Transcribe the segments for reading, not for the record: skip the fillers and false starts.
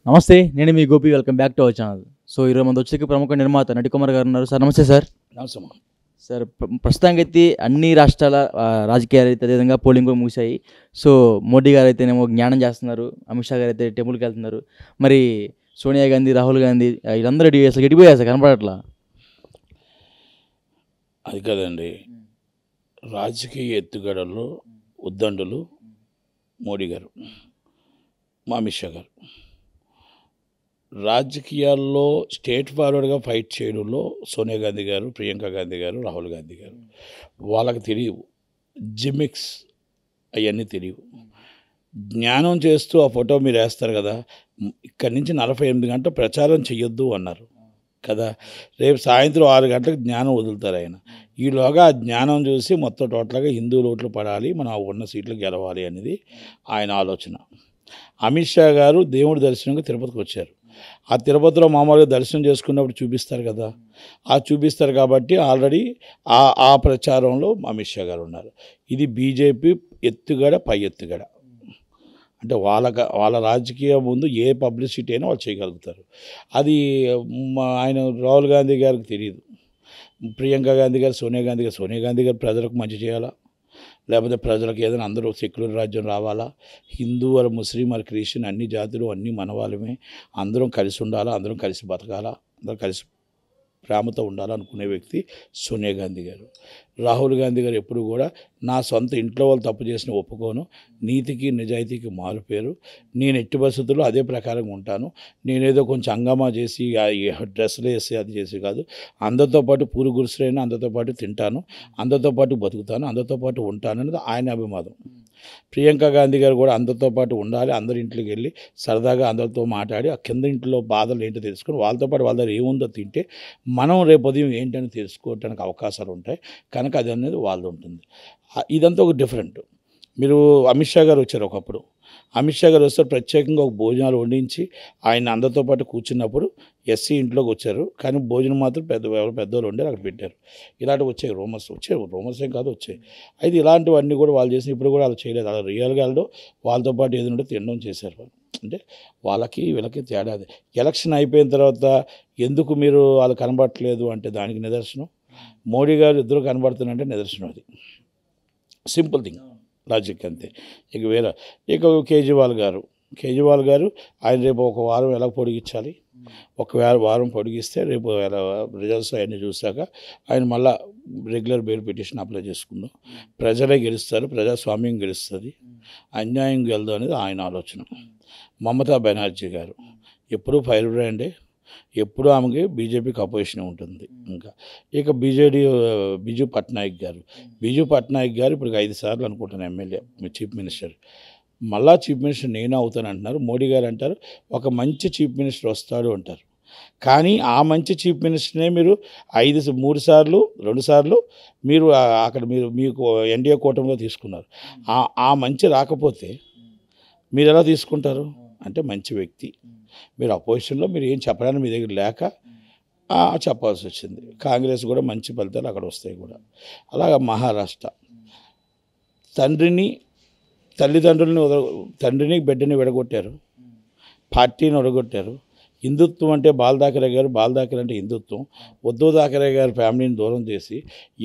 నమస్తే, నేను మీ Gopi. Welcome back to our channel. So ఈరోజు మన వచ్చేకి ప్రముఖ నిర్మాత నటికుమార్ గారు ఉన్నారు. సార్ నమస్తే సార్. నమస్తే. సార్ ప్రస్తుతానికి అయితే అన్ని రాష్ట్రాల రాజకీయాలు అయితే అదేవిధంగా పోలింగ్ కూడా ముగిశాయి. సో మోడీ గారు అయితేనేమో జ్ఞానం చేస్తున్నారు, అమిత్ షా గారు అయితే టెంపుల్కి వెళ్తున్నారు. మరి సోనియా గాంధీ, రాహుల్ గాంధీ వీళ్ళందరూ అసలు ఎడిపోయారు సార్, కనపడట్లా. అది కదండి, రాజకీయ ఎత్తుగడల్లో ఉద్దండులు మోడీ గారు, అమిత్ షా గారు. రాజకీయాల్లో స్టేట్ ఫార్వర్డ్గా ఫైట్ చేయడంలో సోనియా గాంధీ గారు, ప్రియాంక గాంధీ గారు, రాహుల్ గాంధీ గారు. వాళ్ళకి తెలియవు జిమిక్స్, అవన్నీ తెలియవు. జ్ఞానం చేస్తూ ఆ ఫోటో మీరు వేస్తారు కదా, ఇక్కడి నుంచి 48 గంటలు ప్రచారం చెయ్యొద్దు అన్నారు కదా. రేపు సాయంత్రం 6 గంటలకు జ్ఞానం వదులుతారు ఆయన. ఈలోగా ఆ జ్ఞానం చూసి మొత్తం టోటల్గా హిందూ ఓట్లు పడాలి, మనం ఉన్న సీట్లు గెలవాలి అనేది ఆయన ఆలోచన. అమిత్ షా గారు దేవుడి దర్శనంగా తిరుపతికి వచ్చారు. ఆ తిరుపతిలో మామూలుగా దర్శనం చేసుకున్నప్పుడు చూపిస్తారు కదా, ఆ చూపిస్తారు కాబట్టి ఆల్రెడీ ఆ ప్రచారంలో అమిత్ షా గారు ఉన్నారు. ఇది బీజేపీ ఎత్తుగడ, పై ఎత్తుగడ. అంటే వాళ్ళ రాజకీయం ముందు ఏ పబ్లిసిటీ అయినా వాళ్ళు చేయగలుగుతారు. అది ఆయన రాహుల్ గాంధీ గారికి తెలియదు. ప్రియాంక గాంధీ గారు, సోనియా గాంధీ గారు ప్రజలకు మంచి చేయాలా, లేకపోతే ప్రజలకు ఏదైనా అందరూ సెక్యులర్ రాజ్యం రావాలా, హిందూ వారు, ముస్లిం వారు, క్రిస్టియన్ అన్ని జాతులు అన్నీ మన వాళ్ళమే, అందరం కలిసి ఉండాలా, అందరం కలిసి బతకాలా, అందరం కలిసి ప్రేమతో ఉండాలనుకునే వ్యక్తి సోనియా గాంధీ గారు. రాహుల్ గాంధీ గారు ఎప్పుడు కూడా నా సొంత ఇంట్లో వాళ్ళు తప్పు చేసిన ఒప్పుకోను, నీతికి నిజాయితీకి మారుపేరు, నేను ఎట్టి పరిస్థితుల్లో అదే ప్రకారంగా ఉంటాను, నేనేదో కొంచెం హంగామా చేసి డ్రెస్సులు వేసి అది చేసి కాదు, అందరితో పాటు పూరు గురుసులైనా అందరితో పాటు తింటాను, అందరితో పాటు బతుకుతాను, అందరితో పాటు ఉంటాను అనేది ఆయన అభిమతం. ప్రియాంక గాంధీ గారు కూడా అందరితో పాటు ఉండాలి, అందరి ఇంట్లోకి వెళ్ళి సరదాగా అందరితో మాట్లాడి ఆ కింద ఇంట్లో బాధలు ఏంటో తెలుసుకొని వాళ్ళతో పాటు వాళ్ళ దగ్గర ఏముందో తింటే మనం రేపు ఉదయం ఏంటని తెలుసుకోవడానికి అవకాశాలు ఉంటాయి కనుక అది అనేది వాళ్ళు ఉంటుంది. ఇదంతా ఒక డిఫరెంట్. మీరు అమిత్ షా గారు వచ్చారు ఒకప్పుడు, అమిత్ షా గారు వస్తే ప్రత్యేకంగా ఒక భోజనాలు వండించి ఆయన అందరితో పాటు కూర్చున్నప్పుడు ఎస్సీ ఇంట్లోకి వచ్చారు, కానీ భోజనం మాత్రం పెద్దవాళ్ళు ఉండారు అక్కడ పెట్టారు. ఇలాంటివి వచ్చాయి, రూమర్స్ ఏం కాదు వచ్చాయి. అయితే ఇలాంటివన్నీ కూడా వాళ్ళు చేసిన ఇప్పుడు కూడా వాళ్ళు చేయలేదు. అలా రియల్గా వెళ్ళడం, వాళ్ళతో పాటు ఏదైనా ఉంటే తినడం చేశారు వాళ్ళు. అంటే వాళ్ళకి వీళ్ళకి తేడా అది. ఎలక్షన్ అయిపోయిన తర్వాత ఎందుకు మీరు వాళ్ళు కనబడట్లేదు అంటే దానికి నిదర్శనం మోడీ గారు ఇద్దరు కనబడుతున్నారంటే నిదర్శనం అది. సింపుల్ థింగ్, లాజిక్ అంతే. ఇక వేరే కేజ్రీవాల్ గారు ఆయన రేపు ఒక వారం ఎలా పొడిగించాలి, వారం పొడిగిస్తే రేపు రిజల్ట్స్ అవన్నీ చూశాక ఆయన మళ్ళీ రెగ్యులర్ బెయిల్ పిటిషన్ అప్లై చేసుకుందాం, ప్రజలే గెలుస్తారు, ప్రజాస్వామ్యం గెలుస్తుంది, అన్యాయం గెలదు అనేది ఆయన ఆలోచన. మమతా బెనర్జీ గారు ఎప్పుడూ ఫైర్ బ్రాండే, ఎప్పుడూ ఆమెకి బీజేపీకి అపోజిషన్ ఉంటుంది. ఇక బిజు పట్నాయక్ గారు ఇప్పుడు 5 సార్లు అనుకుంటాను ఎమ్మెల్యే, చీఫ్ మినిస్టర్. మళ్ళా చీఫ్ మినిస్టర్ నేనే అవుతాను అంటున్నారు. మోడీ గారు అంటారు ఒక మంచి చీఫ్ మినిస్టర్ వస్తాడు అంటారు, కానీ ఆ మంచి చీఫ్ మినిస్టర్నే మీరు 2 సార్లు మీరు అక్కడ మీకు ఎన్డీఏ కూటమిలో తీసుకున్నారు. ఆ మంచి రాకపోతే మీరు ఎలా తీసుకుంటారు అంటే మంచి వ్యక్తి, మీరు అపోజిషన్లో మీరు ఏం చెప్పడానికి మీ దగ్గర లేక చెప్పాల్సి వచ్చింది. కాంగ్రెస్ కూడా మంచి ఫలితాలు అక్కడ వస్తాయి కూడా. అలాగా మహారాష్ట్ర తండ్రిని బిడ్డని విడగొట్టారు, పార్టీని విడగొట్టారు. హిందుత్వం అంటే బాల్ ఠాకరే అంటే హిందుత్వం. ఉద్ధవ్ ఠాకరే గారి ఫ్యామిలీని దూరం చేసి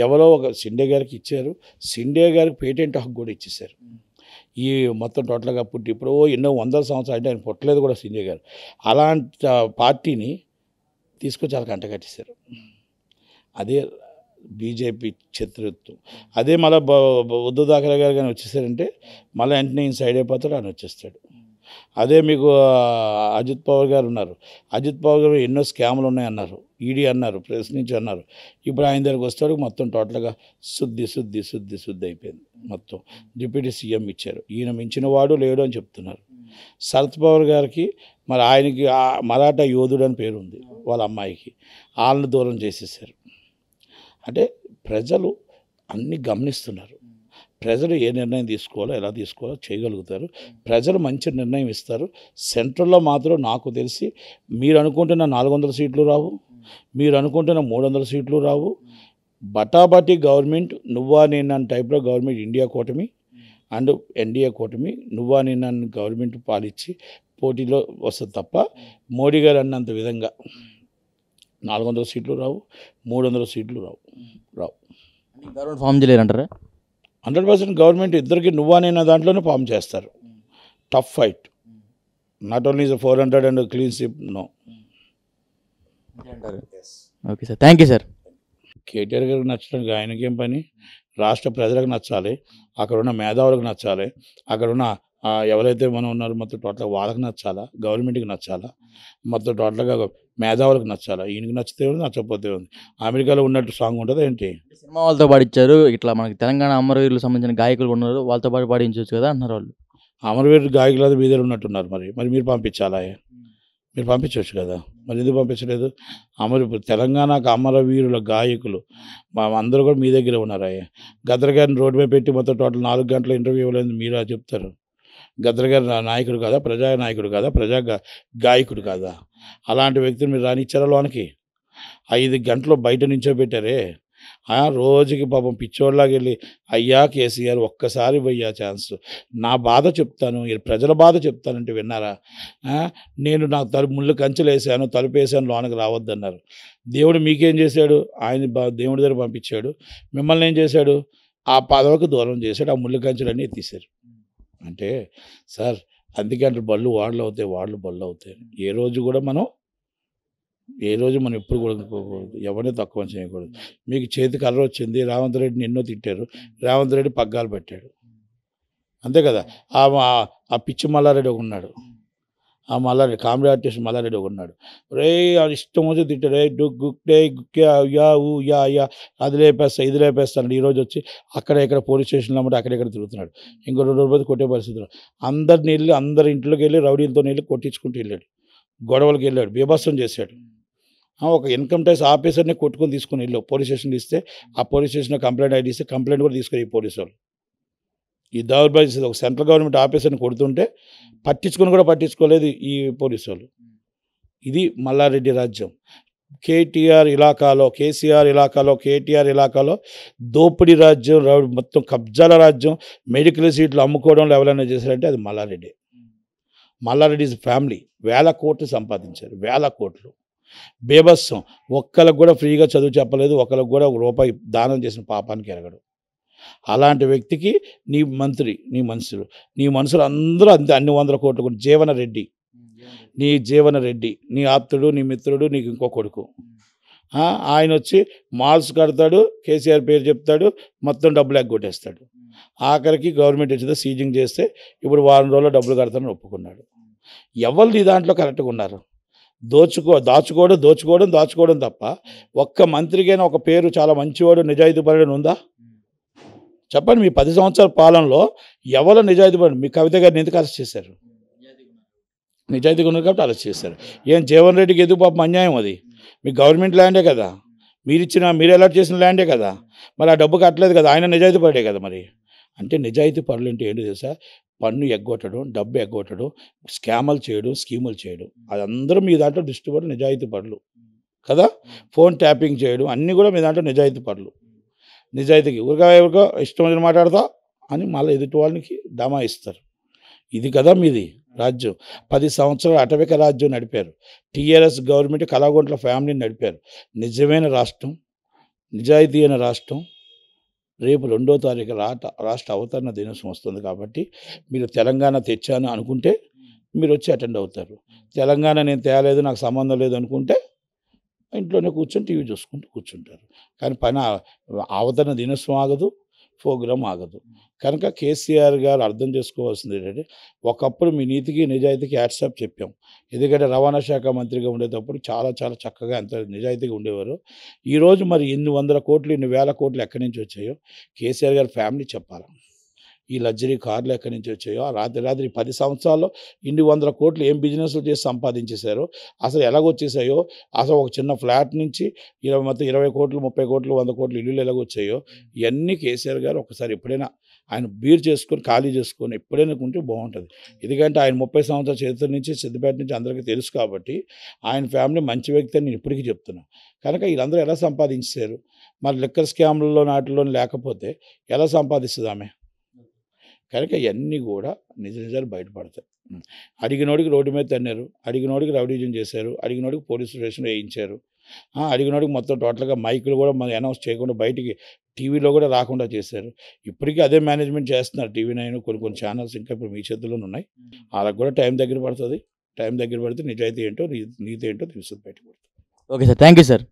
ఎవరో ఒక షిండే గారికి ఇచ్చారు, షిండే గారికి పేటెంట్ హక్కు కూడా ఇచ్చేశారు. ఈ మొత్తం టోటల్గా పుట్టి ఇప్పుడు ఎన్నో వందల సంవత్సరాలు అంటే ఆయన పుట్టలేదు కూడా షిండే గారు. అలాంటి పార్టీని తీసుకొచ్చి వాళ్ళకి అంటగట్టేశారు. అదే బీజేపీ శత్రుత్వం. అదే మళ్ళీ ఉద్ధవ్ ఠాకరే గారు కానీ వచ్చేసారంటే మళ్ళీ వెంటనే ఈయన సైడ్ అయిపోతాడు, ఆయన వచ్చేస్తాడు. అదే మీకు అజిత్ పవార్ గారు ఉన్నారు, అజిత్ పవార్ గారు ఎన్నో స్కాములు ఉన్నాయన్నారు, ఈడీ అన్నారు, ప్రశ్నించి అన్నారు. ఇప్పుడు ఆయన దగ్గరకు వస్తాడు, మొత్తం టోటల్గా శుద్ధి అయిపోయింది. మొత్తం డిప్యూటీ సీఎం ఇచ్చారు, ఈయన మించిన వాడు లేడు అని చెప్తున్నారు. శరద్ పవార్ గారికి మరి ఆయనకి మరాఠా యోధుడు అని పేరు ఉంది, వాళ్ళ అమ్మాయికి, వాళ్ళని దూరం చేసేసారు. అంటే ప్రజలు అన్నీ గమనిస్తున్నారు, ప్రజలు ఏ నిర్ణయం తీసుకోవాలో ఎలా తీసుకోవాలో చేయగలుగుతారు. ప్రజలు మంచి నిర్ణయం ఇస్తారు. సెంట్రల్లో మాత్రం నాకు తెలిసి మీరు అనుకుంటున్న 400 సీట్లు రావు, మీరు అనుకుంటున్న 300 సీట్లు రావు. బటాబటీ గవర్నమెంట్ నువ్వా నేను టైప్లో గవర్నమెంట్ ఇండియా కూటమి అండ్ ఎన్డీఏ కూటమి నువ్వా నేను గవర్నమెంట్ పాలిచ్చి పోటీలో వస్తుంది తప్ప మోడీ గారు అన్నంత విధంగా 400 సీట్లు రావు, 300 సీట్లు రావు. గవర్నమెంట్ ఫామ్ చేయలేరంటారా? 100% గవర్నమెంట్ ఇద్దరికి నువ్వా నేను దాంట్లోనే ఫామ్ చేస్తారు. Tough fight. Not only 400 and clean sweep, no. Okay sir, thank you sir. KTR గారికి నచ్చడానికి ఆయనకేం పని? రాష్ట్ర ప్రజలకు నచ్చాలి, అక్కడ ఉన్న మేధావులకు నచ్చాలి, అక్కడ ఉన్న ఎవరైతే మనం ఉన్నారో మొత్తం టోటల్గా వాళ్ళకి నచ్చాలా, గవర్నమెంట్కి నచ్చాలా, మొత్తం టోటల్గా మేధావులకు నచ్చాలా. ఈయనకి నచ్చితే ఉంది, నచ్చకపోతే ఉంది. అమెరికాలో ఉన్నట్టు సాంగ్ ఉంటుంది ఏంటి? సినిమా వాళ్ళతో పాడించారు, ఇట్లా మనకి తెలంగాణ అమరవీరులకు సంబంధించిన గాయకులు ఉన్నారు, వాళ్ళతో పాటు పాడించవచ్చు కదా అంటున్నారు వాళ్ళు. అమరవీరు గాయకులు మీ దగ్గర ఉన్నట్టున్నారు, మరి మీరు పంపించాలా? మీరు పంపించవచ్చు కదా, మరి ఎందుకు పంపించలేదు? తెలంగాణకు అమరవీరుల గాయకులు అందరూ కూడా మీ దగ్గర ఉన్నారా? గద్దర్ గారిని రోడ్డు మీద పెట్టి మొత్తం టోటల్ 4 గంటల ఇంటర్వ్యూ ఇవ్వలేదు మీరు చెప్తారు. గద్దర్ గారి నాయకుడు కాదా, ప్రజా నాయకుడు కాదా, గాయకుడు కాదా? అలాంటి వ్యక్తిని మీరు రానిచ్చారా లోనికి? 5 గంటలు బయట నుంచో పెట్టారే. రోజుకి పాపం పిచ్చోళ్ళలాగా వెళ్ళి అయ్యా కేసీఆర్ ఒక్కసారి పోయ్యా ఛాన్స్, నా బాధ చెప్తాను, ప్రజల బాధ చెప్తానంటే విన్నారా? నేను నాకు ముళ్ళు కంచెలు వేసాను, తలుపు వేసాను, లోనకి రావద్దన్నారు. దేవుడు మీకేం చేశాడు? ఆయన దేవుడి దగ్గర పంపించాడు. మిమ్మల్ని ఏం చేశాడు? ఆ పదవికి దూరం చేశాడు, ఆ ముళ్ళు కంచెలన్నీ ఎత్తేసారు. అంటే సార్ అందుకే అంటే బళ్ళు వాళ్ళు అవుతాయి, వాళ్ళు బళ్ళు అవుతాయి. ఏ రోజు మనం ఎప్పుడు కూడా ఎవరిని తక్కువ చేయకూడదు. మీకు చేతి కర్ర వచ్చింది, రేవంత్ రెడ్డిని ఎన్నో తిట్టారు, రేవంత్ రెడ్డి పగ్గాలు పెట్టాడు, అంతే కదా. ఆ పిచ్చి మల్లారెడ్డి ఒక ఉన్నాడు, ఆ మల్లారెడ్డి కామెడీ ఆర్టిస్ట్ మల్లారెడ్డి ఒక ఉన్నాడు. రే ఇష్టం వచ్చి తిట్టాడు, గుక్కే గుక్కే యా ఊ యా యా, అది లేపేస్తా ఇది లేపేస్తాడు. ఈరోజు వచ్చి ఇక్కడ పోలీస్ స్టేషన్లో అమ్మటి అక్కడెక్కడ తిరుగుతున్నాడు. ఇంకో 2 రోజులు కొట్టే పరిస్థితులు. అందరి ఇంట్లోకి వెళ్ళి రౌడీలతో వెళ్ళి కొట్టించుకుంటూ వెళ్ళాడు, గొడవలకు వెళ్ళాడు, బీభత్సం చేశాడు. ఒక ఇన్కమ్ ట్యాక్స్ ఆఫీసర్ని కొట్టుకొని తీసుకుని వెళ్ళావు, పోలీస్ స్టేషన్లో ఇస్తే ఆ పోలీస్ స్టేషన్లో కంప్లైంట్ ఐడి ఇస్తే కంప్లైంట్ కూడా తీసుకుని ఈ పోలీసు వాళ్ళు. ఈ దౌర్భాగ్య ఒక సెంట్రల్ గవర్నమెంట్ ఆఫీసర్ని కొడుతుంటే పట్టించుకోలేదు ఈ పోలీసు వాళ్ళు. ఇది మల్లారెడ్డి రాజ్యం. కేసీఆర్ ఇలాకాలో దోపిడీ రాజ్యం, మొత్తం కబ్జాల రాజ్యం, మెడికల్ సీట్లు అమ్ముకోవడంలో ఎవరైనా చేశారంటే అది మల్లారెడ్డి ఫ్యామిలీ. 1000 కోట్లు సంపాదించారు, 1000 కోట్లు. బేబస్సం. ఒక్కరికి కూడా ఫ్రీగా చదువు చెప్పలేదు, ఒకరికి కూడా రూపాయి దానం చేసిన పాపానికి ఎరగడు. అలాంటి వ్యక్తికి నీ మనుషులు అందరూ అంతే, అన్ని 100 కోట్లు. జీవనరెడ్డి నీ ఆప్తుడు, నీ మిత్రుడు, నీకు ఇంకో కొడుకు. ఆయన వచ్చి మాల్స్ కడతాడు, కేసీఆర్ పేరు చెప్తాడు, మొత్తం డబ్బులు ఎగ్గొట్టేస్తాడు. ఆఖరికి గవర్నమెంట్ వచ్చిందో సీజింగ్ చేస్తే ఇప్పుడు వారం రోజుల్లో డబ్బులు కడతానని ఒప్పుకున్నాడు. ఎవరు ఈ దాంట్లో కరెక్ట్గా ఉన్నారు? దాచుకోవడం తప్ప ఒక్క మంత్రికైనా ఒక పేరు చాలా మంచివాడు, నిజాయితీపరుడు ఉందా? చెప్పండి. మీ 10 సంవత్సరాల పాలనలో ఎవరు నిజాయితీపరుడు? మీ కవిత గారిని ఎందుకు అరెస్ట్ చేశారు? నిజాయితీగా ఉన్నారు కాబట్టి అరెస్ట్ చేశారు. జీవన్ రెడ్డికి ఎందుకు పాపం అన్యాయం? అది మీ గవర్నమెంట్ ల్యాండే కదా, మీరు అలాట్ చేసిన ల్యాండే కదా, మరి ఆ డబ్బు కట్టలేదు కదా, ఆయన నిజాయితీపరుడే కదా. మరి అంటే నిజాయితీపరులు అంటే ఏంటి తెలుసా? పన్ను ఎగ్గొట్టడం, డబ్బు ఎగ్గొట్టడం, స్కాములు చేయడం, స్కీములు చేయడం, అదందరూ మీ దాంట్లో డిస్ట్రిబ్యూటర్ నిజాయితీపరులు కదా. ఫోన్ ట్యాపింగ్ చేయడం అన్నీ కూడా మీ దాంట్లో నిజాయితీపరులు. నిజాయితీకి ఎవరికో ఇష్టం వచ్చిన మాట్లాడతా అని మళ్ళీ ఎదుటి వాళ్ళకి డమా ఇస్తారు. ఇది కదా మీది రాజ్యం. 10 సంవత్సరాలు అటవిక రాజ్యం నడిపారు. టీఆర్ఎస్ గవర్నమెంట్ కళాగొంట్ల ఫ్యామిలీని నడిపారు. నిజమైన రాష్ట్రం, నిజాయితీ అయిన రాష్ట్రం. రేపు 2వ తారీఖు రాష్ట్ర అవతరణ దినోత్సవం వస్తుంది కాబట్టి మీరు తెలంగాణ తెచ్చాను అనుకుంటే మీరు వచ్చి అటెండ్ అవుతారు. తెలంగాణ నేను తేలేదు, నాకు సంబంధం లేదు అనుకుంటే ఇంట్లోనే కూర్చొని టీవీ చూసుకుంటూ కూర్చుంటారు. కానీ అవతరణ దినోత్సవం ఆగదు, ప్రోగ్రాం ఆగదు. కనుక కేసీఆర్ గారు అర్థం చేసుకోవాల్సింది ఏంటంటే, ఒకప్పుడు మీ నీతికి నిజాయితీకి యాడ్సాప్ చెప్పాం. ఎందుకంటే రవాణా శాఖ మంత్రిగా ఉండేటప్పుడు చాలా చక్కగా ఎంత నిజాయితీగా ఉండేవారు. ఈరోజు మరి ఇన్ని 100 కోట్లు, ఇన్ని 1000 కోట్లు ఎక్కడి నుంచి వచ్చాయో కేసీఆర్ గారి ఫ్యామిలీ చెప్పాలి. ఈ లగ్జరీ కార్లు ఎక్కడి నుంచి వచ్చాయో, రాత్రి 10 సంవత్సరాల్లో ఇన్ని 100 కోట్లు ఏం బిజినెస్లు చేసి సంపాదించేశారో, అసలు ఎలాగొచ్చేసాయో, అసలు ఒక చిన్న ఫ్లాట్ నుంచి మొత్తం 20 కోట్లు, 30 కోట్లు, 100 కోట్లు ఇల్లులు ఎలాగొచ్చాయో, ఇవన్నీ కేసీఆర్ గారు ఒకసారి ఎప్పుడైనా ఆయన బీర్ చేసుకొని ఖాళీ చేసుకొని ఎప్పుడైనా ఉంటే బాగుంటుంది. ఎందుకంటే ఆయన 30 సంవత్సరాల చరిత్ర నుంచి, సిద్దిపేట నుంచి అందరికీ తెలుసు కాబట్టి ఆయన ఫ్యామిలీ మంచి వ్యక్తి అని నేను ఇప్పటికీ చెప్తున్నాను. కనుక వీళ్ళందరూ ఎలా సంపాదించారు? మరి లిక్కర్ స్కామ్లలో నాటిలో లేకపోతే ఎలా సంపాదిస్తుంది ఆమె? కనుక ఇవన్నీ కూడా నిజాలు బయటపడతాయి. అడిగినోడికి రోడ్డు మీద తన్నారు, అడిగినోడికి రౌడీజం చేశారు, అడిగినోడికి పోలీస్ స్టేషన్ వేయించారు, అడిగినోడికి మొత్తం టోటల్గా మైకులు కూడా మనం అనౌన్స్ చేయకుండా బయటికి టీవీలో కూడా రాకుండా చేశారు. ఇప్పటికీ అదే మేనేజ్మెంట్ చేస్తున్నారు. టీవీ9 కొన్ని ఛానల్స్ ఇంకా ఇప్పుడు మీ చేతుల్లోనే ఉన్నాయి. వాళ్ళకి కూడా టైం దగ్గర పడుతుంది. టైం దగ్గర పడితే నిజాయితీ ఏంటో నీతి ఏంటో తెలుస్తుంది బయటకు. Okay sir, thank you sir.